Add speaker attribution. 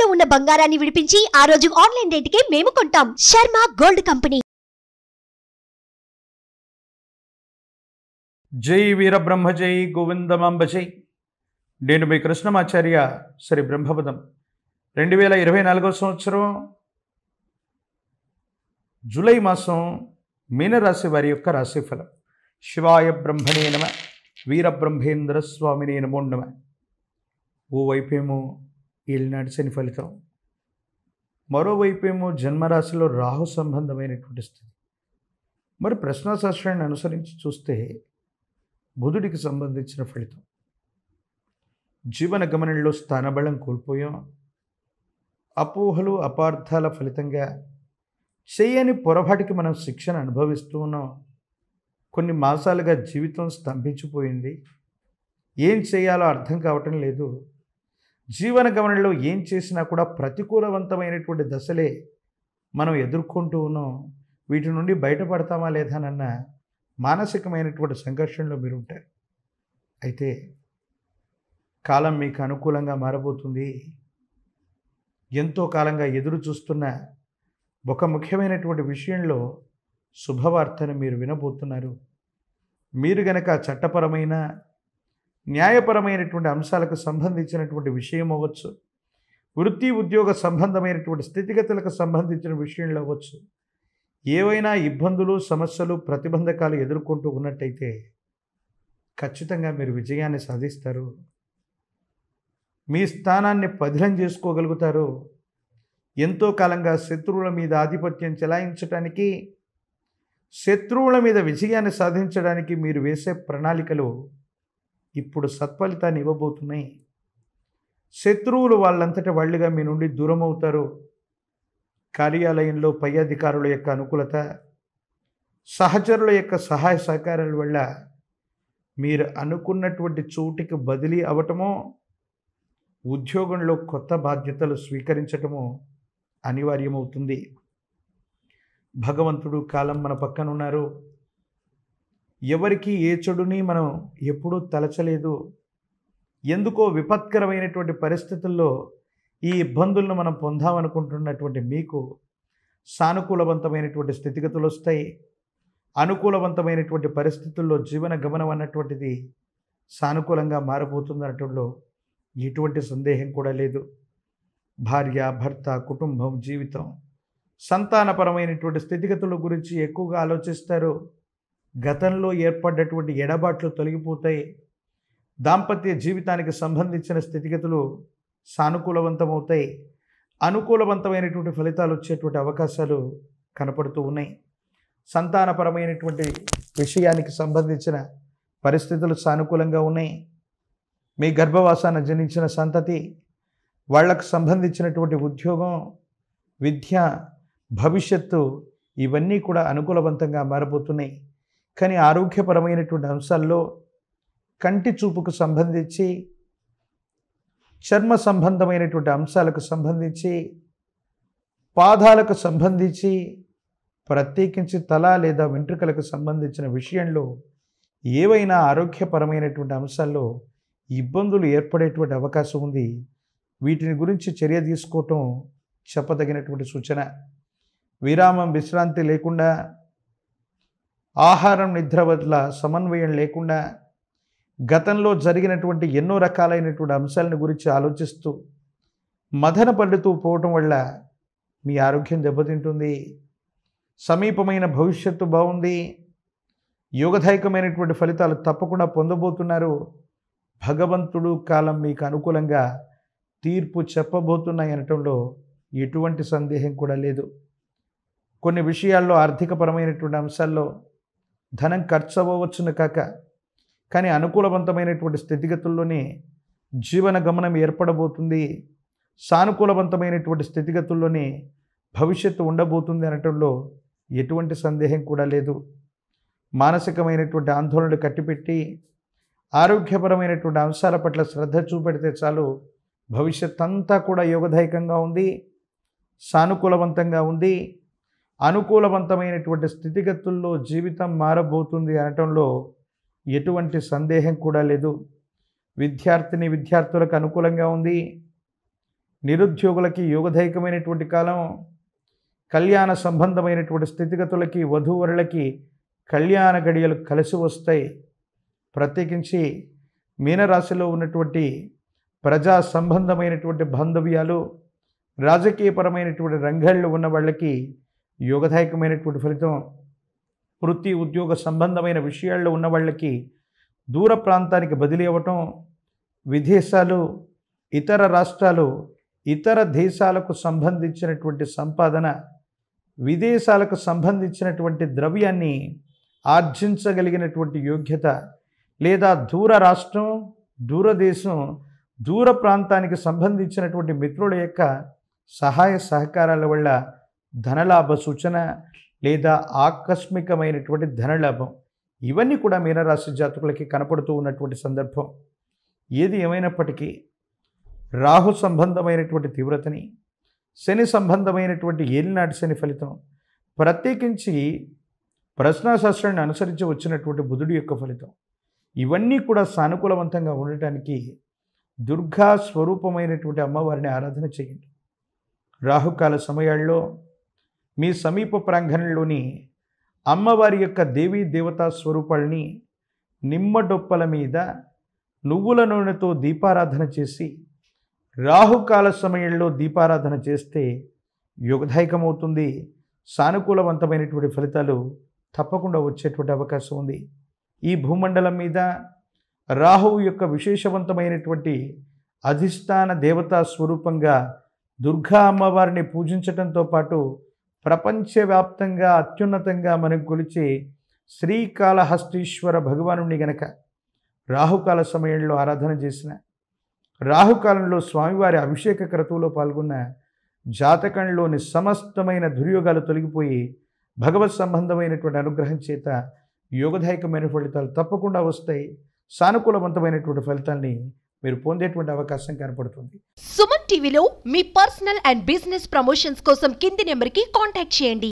Speaker 1: తాకట్టులో ఉన్న బంగారాన్ని విడిపించి ఆ రోజు ఆన్లైన్ రేటుకే మేము కొంటాం. Sharma gold company.
Speaker 2: జై వీరబ్రహ్మ జై గోవిందమాంబ జై. నేను మీ కృష్ణమాచార్య. శ్రీ బ్రహ్మపదం 2024 సంవత్సరం జూలై మాసం మీనరాశి వారి యొక్క రాశిఫలం. శివాయ బ్రహ్మణే నమ, వీరబ్రహ్మేంద్ర స్వామినే నమో నమ. ఓవైపేమో ఈనాటి శని ఫలితం, మరోవైపేమో జన్మరాశిలో రాహు సంబంధమైనటువంటి స్థితి. మరి ప్రశ్నాశాస్త్రాన్ని అనుసరించి చూస్తే బుధుడికి సంబంధించిన ఫలితం. జీవన గమనంలో స్థానబలం కోల్పోయాం. అపోహలు అపార్థాల ఫలితంగా చేయని పొరపాటికి మనం శిక్షణ అనుభవిస్తూ ఉన్నాం. కొన్ని మాసాలుగా జీవితం స్తంభించిపోయింది. ఏం చేయాలో అర్థం కావటం లేదు. జీవన గమనంలో ఏం చేసినా కూడా ప్రతికూలవంతమైనటువంటి దశలే మనం ఎదుర్కొంటూ ఉన్నాం. వీటి నుండి బయటపడతామా లేదానన్న మానసికమైనటువంటి సంఘర్షణలో మీరు ఉంటారు. అయితే కాలం మీకు అనుకూలంగా మారబోతుంది. ఎంతో కాలంగా ఎదురు చూస్తున్న ఒక ముఖ్యమైనటువంటి విషయంలో శుభవార్తను మీరు వినబోతున్నారు. మీరు గనక చట్టపరమైన న్యాయపరమైనటువంటి అంశాలకు సంబంధించినటువంటి విషయం అవ్వచ్చు, వృత్తి ఉద్యోగ సంబంధమైనటువంటి స్థితిగతులకు సంబంధించిన విషయంలో అవ్వచ్చు, ఏవైనా ఇబ్బందులు సమస్యలు ప్రతిబంధకాలు ఎదుర్కొంటూ ఉన్నట్టయితే ఖచ్చితంగా మీరు విజయాన్ని సాధిస్తారు. మీ స్థానాన్ని పదిలం చేసుకోగలుగుతారు. ఎంతో కాలంగా శత్రువుల మీద ఆధిపత్యం చెలాయించడానికి, శత్రువుల మీద విజయాన్ని సాధించడానికి మీరు వేసే ప్రణాళికలు ఇప్పుడు సత్ఫలితాన్ని ఇవ్వబోతున్నాయి. శత్రువులు వాళ్ళంతట వాళ్ళుగా మీ నుండి దూరం అవుతారు. కార్యాలయంలో పై అధికారుల యొక్క అనుకూలత, సహచరుల యొక్క సహాయ సహకారాల వల్ల మీరు అనుకున్నటువంటి చోటికి బదిలీ అవటమో, ఉద్యోగంలో కొత్త బాధ్యతలు స్వీకరించటమో అనివార్యమవుతుంది. భగవంతుడు కాలం మన పక్కన ఉన్నారు. ఎవరికి ఏ చెడుని మనం ఎప్పుడూ తలచలేదు. ఎందుకో విపత్కరమైనటువంటి పరిస్థితుల్లో ఈ ఇబ్బందులను మనం పొందామనుకుంటున్నటువంటి మీకు సానుకూలవంతమైనటువంటి స్థితిగతులు వస్తాయి. అనుకూలవంతమైనటువంటి పరిస్థితుల్లో జీవన గమనం అన్నటువంటిది సానుకూలంగా మారబోతుంది అనటంలో ఎటువంటి సందేహం కూడా లేదు. భార్య, భర్త, కుటుంబం, జీవితం, సంతానపరమైనటువంటి స్థితిగతుల గురించి ఎక్కువగా ఆలోచిస్తారు. గతంలో ఏర్పడ్డటువంటి ఎడబాట్లు తొలగిపోతాయి. దాంపత్య జీవితానికి సంబంధించిన స్థితిగతులు సానుకూలవంతమవుతాయి. అనుకూలవంతమైనటువంటి ఫలితాలు వచ్చేటువంటి అవకాశాలు కనపడుతూ ఉన్నాయి. సంతానపరమైనటువంటి విషయానికి సంబంధించిన పరిస్థితులు సానుకూలంగా ఉన్నాయి. మీ గర్భవాసాన జనించిన సంతతి, వాళ్లకు సంబంధించినటువంటి ఉద్యోగం, విద్య, భవిష్యత్తు ఇవన్నీ కూడా అనుకూలవంతంగా మారబోతున్నాయి. కానీ ఆరోగ్యపరమైనటువంటి అంశాల్లో కంటి చూపుకు సంబంధించి, చర్మ సంబంధమైనటువంటి అంశాలకు సంబంధించి, పాదాలకు సంబంధించి, ప్రత్యేకించి తల లేదా వెంట్రుకలకు సంబంధించిన విషయంలో ఏవైనా ఆరోగ్యపరమైనటువంటి అంశాల్లో ఇబ్బందులు ఏర్పడేటువంటి అవకాశం ఉంది. వీటిని గురించి చర్య తీసుకోవటం చెప్పదగినటువంటి సూచన. విరామం, విశ్రాంతి లేకుండా, ఆహారం నిద్ర వల్ల సమన్వయం లేకుండా, గతంలో జరిగినటువంటి ఎన్నో రకాలైనటువంటి అంశాలను గురించి ఆలోచిస్తూ మదన పడుతూ పోవటం వల్ల మీ ఆరోగ్యం దెబ్బతింటుంది. సమీపమైన భవిష్యత్తు బాగుంది. యోగదాయకమైనటువంటి ఫలితాలు తప్పకుండా పొందబోతున్నారు. భగవంతుడు కాలం మీకు అనుకూలంగా తీర్పు చెప్పబోతున్నాయి అనటంలో ఎటువంటి సందేహం కూడా లేదు. కొన్ని విషయాల్లో ఆర్థికపరమైనటువంటి అంశాల్లో ధనం ఖర్చు అవ్వవచ్చును కాక, కానీ అనుకూలవంతమైనటువంటి స్థితిగతుల్లోనే జీవన గమనం ఏర్పడబోతుంది. సానుకూలవంతమైనటువంటి స్థితిగతుల్లోనే భవిష్యత్తు ఉండబోతుంది అనటంలో ఎటువంటి సందేహం కూడా లేదు. మానసికమైనటువంటి ఆందోళనలు కట్టిపెట్టి ఆరోగ్యపరమైనటువంటి అంశాల పట్ల శ్రద్ధ చూపెడితే చాలు, భవిష్యత్ అంతా కూడా యోగదాయకంగా ఉంది, సానుకూలవంతంగా ఉంది. అనుకూలవంతమైనటువంటి స్థితిగతుల్లో జీవితం మారబోతుంది అనటంలో ఎటువంటి సందేహం కూడా లేదు. విద్యార్థిని విద్యార్థులకు అనుకూలంగా ఉంది. నిరుద్యోగులకి యోగదాయకమైనటువంటి కాలం. కళ్యాణ సంబంధమైనటువంటి స్థితిగతులకి, వధూవరులకి కళ్యాణ గడియలు కలిసి వస్తాయి. ప్రత్యేకించి మీనరాశిలో ఉన్నటువంటి ప్రజా సంబంధమైనటువంటి బాంధవ్యాలు, రాజకీయపరమైనటువంటి రంగాల్లో ఉన్న వాళ్ళకి యోగదాయకమైనటువంటి ఫలితం. వృత్తి ఉద్యోగ సంబంధమైన విషయాల్లో ఉన్న వాళ్ళకి దూర ప్రాంతానికి బదిలీ అవ్వటం, విదేశాలు, ఇతర రాష్ట్రాలు, ఇతర దేశాలకు సంబంధించినటువంటి సంపాదన, విదేశాలకు సంబంధించినటువంటి ద్రవ్యాన్ని ఆర్జించగలిగినటువంటి యోగ్యత, లేదా దూర రాష్ట్రం, దూరదేశం, దూర ప్రాంతానికి సంబంధించినటువంటి మిత్రుల యొక్క సహాయ సహకారాల వల్ల ధనలాభ సూచన లేదా ఆకస్మికమైనటువంటి ధనలాభం, ఇవన్నీ కూడా మీనరాశి జాతకులకి కనపడుతూ ఉన్నటువంటి సందర్భం. ఏది ఏమైనప్పటికీ రాహు సంబంధమైనటువంటి తీవ్రతని, శని సంబంధమైనటువంటి ఏలినాటి శని ఫలితం, ప్రత్యేకించి ప్రశ్నాశాస్త్రాన్ని అనుసరించి వచ్చినటువంటి బుధుడి యొక్క ఫలితం, ఇవన్నీ కూడా సానుకూలవంతంగా ఉండటానికి దుర్గా స్వరూపమైనటువంటి అమ్మవారిని ఆరాధన చేయండి. రాహుకాల సమయాల్లో మీ సమీప ప్రాంగణంలోని అమ్మవారి యొక్క దేవీ దేవతా స్వరూపాలని నిమ్మడొప్పల మీద నువ్వుల నూనెతో దీపారాధన చేసి రాహుకాల సమయంలో దీపారాధన చేస్తే యోగదాయకమవుతుంది. సానుకూలవంతమైనటువంటి ఫలితాలు తప్పకుండా వచ్చేటువంటి అవకాశం ఉంది. ఈ భూమండలం మీద రాహువు యొక్క విశేషవంతమైనటువంటి అధిష్టాన దేవతా స్వరూపంగా దుర్గా అమ్మవారిని పూజించడంతో పాటు ప్రపంచవ్యాప్తంగా అత్యున్నతంగా మనకు కొలిచే శ్రీకాళహస్తీశ్వర భగవానుని గనక రాహుకాల సమయంలో ఆరాధన చేసిన, రాహుకాలంలో స్వామివారి అభిషేక క్రతువులో పాల్గొన్న జాతకంలోని సమస్తమైన దుర్యోగాలు తొలగిపోయి భగవత్ సంబంధమైనటువంటి అనుగ్రహం చేత యోగదాయకమైన ఫలితాలు తప్పకుండా వస్తాయి. సానుకూలవంతమైనటువంటి ఫలితాల్ని మీరు పొందేటువంటి అవకాశం కనపడుతుంది.
Speaker 1: సుమన్ టీవీలో మీ పర్సనల్ అండ్ బిజినెస్ ప్రమోషన్స్ కోసం కింది నెంబర్కి కాంటాక్ట్ చేయండి.